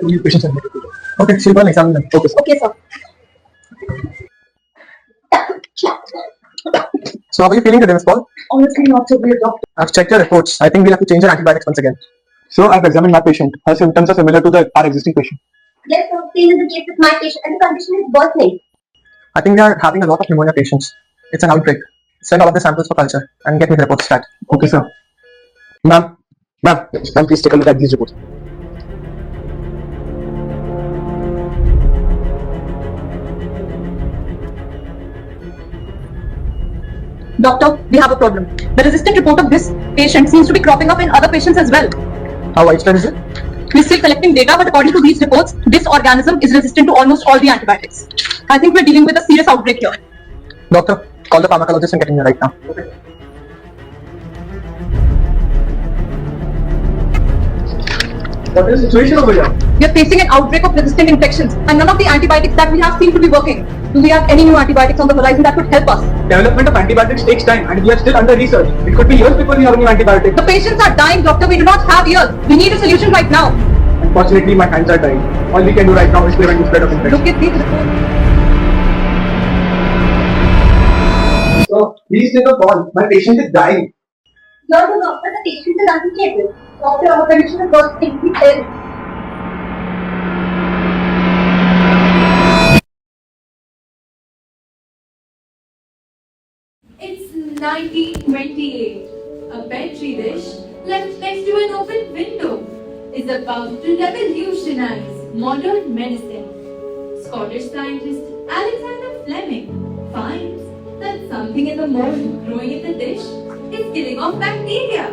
to leave patients and medical. Okay, so you can examine them. Okay, sir. Okay, sir. So how are you feeling today, Ms. Paul? Honestly, not so great, doctor. I've checked your reports. I think we'll have to change your antibiotics once again. So I've examined my patient. Her symptoms are similar to our existing patient. Yes, sir. Same is the case with my patient, and the condition is worsening. I think we are having a lot of pneumonia patients. It's an outbreak. Send all of the samples for culture and get me the reports stat. Okay, sir. Ma'am, please take a look at these reports. Doctor, we have a problem. The resistant report of this patient seems to be cropping up in other patients as well. How widespread is it? We're still collecting data, but according to these reports, this organism is resistant to almost all the antibiotics. I think we're dealing with a serious outbreak here. Doctor, call the pharmacologist and get in here right now. Okay. What is the situation over here? We are facing an outbreak of resistant infections, and none of the antibiotics that we have seem to be working. Do we have any new antibiotics on the horizon that could help us? Development of antibiotics takes time and we are still under research. It could be years before we have a new antibiotic. The patients are dying, doctor. We do not have ears. We need a solution right now. Unfortunately, my hands are tied. All we can do right now is prevent the spread of infection. Look at these reports. So, please take a call. My patient is dying. You're the doctor, the patient is unstable. Doctor, our condition is worsening. Please tell. It's 1928. A petri dish left next to an open window is about to revolutionize modern medicine. Scottish scientist Alexander Fleming finds that something in the mold growing in the dish is killing off bacteria.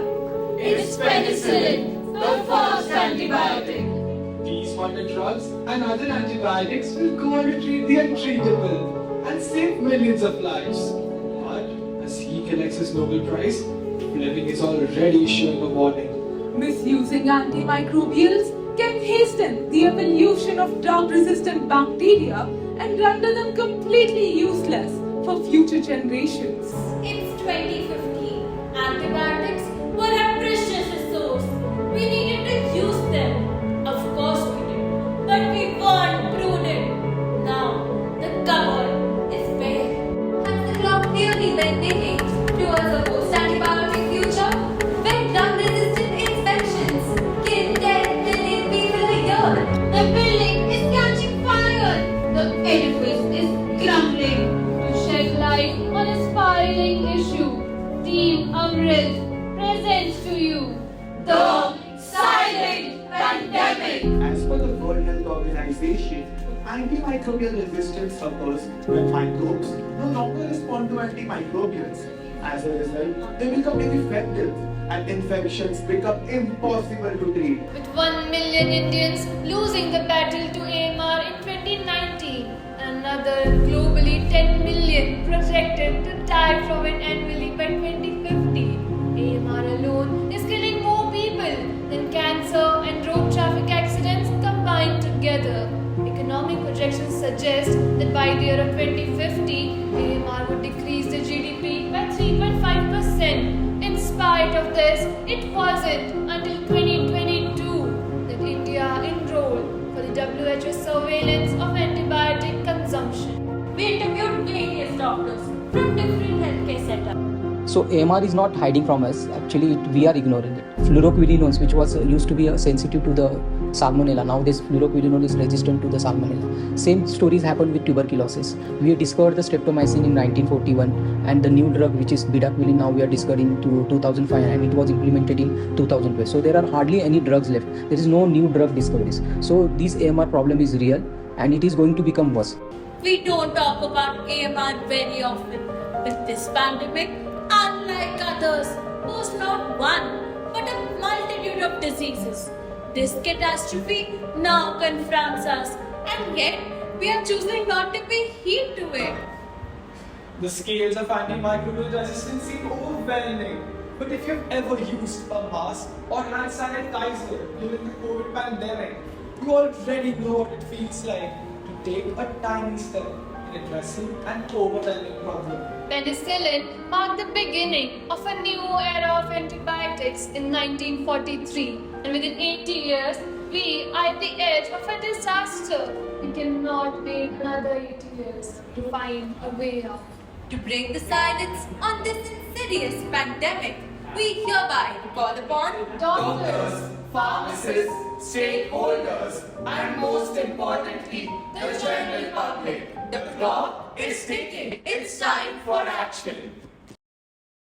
It's penicillin, the first antibiotic. These modern drugs and other antibiotics will go on to treat the untreatable and save millions of lives. But as he collects his Nobel Prize, Fleming is already issuing a warning. Misusing antimicrobials can hasten the evolution of drug-resistant bacteria and render them completely useless for future generations. It's 2050. Antibiotics were our precious resource. We needed to use them. Of course we did. But we weren't prudent. Now, the cupboard is bare. Has the clock clearly been ticking towards a post-antibiotic future? When drug-resistant infections kill 10 million people a year. The building is catching fire. The edifice is crumbling. To shed light on a spiraling issue, Team Amrit presents to you the silent pandemic. As per the World Health Organization, antimicrobial resistance occurs when microbes no longer respond to antimicrobials. As a result, they become ineffective and infections become impossible to treat. With 1 million Indians losing the battle to AMR in 2019, another globally 10 million projected to die from it annually by 2050. AMR alone is killing more people than cancer and road traffic accidents combined together. Economic projections suggest that by the year of 2050, AMR would decrease the GDP by 3.5%. In spite of this, it wasn't until 2022 that India enrolled for the WHO surveillance of antibiotic consumption. We interviewed various doctors from different healthcare setups. So AMR is not hiding from us. Actually, we are ignoring it. Fluoroquinolones, which was used to be sensitive to the salmonella, now this fluoroquinolone is resistant to the salmonella. Same stories happened with tuberculosis. We discovered the streptomycin in 1941, and the new drug, which is bedaquiline, now we are discovering to 2005, and it was implemented in 2012. So there are hardly any drugs left. There is no new drug discoveries. So this AMR problem is real, and it is going to become worse. We don't talk about AMR very often. With this pandemic, unlike others, pose not one, but a multitude of diseases. This catastrophe now confronts us, and yet we are choosing not to pay heed to it. The scales of antimicrobial resistance seem overwhelming. But if you've ever used a mask or hand sanitizer during the COVID pandemic, you already know what it feels like to take a tiny step in addressing an overwhelming problem. Penicillin marked the beginning of a new era of antibiotics in 1943, and within 80 years, We are at the edge of a disaster. We cannot wait another 80 years to find a way out. To break the silence on this insidious pandemic, we hereby call upon Doctors, pharmacists, stakeholders, and most importantly, the general public. The clock is ticking. It's time for action.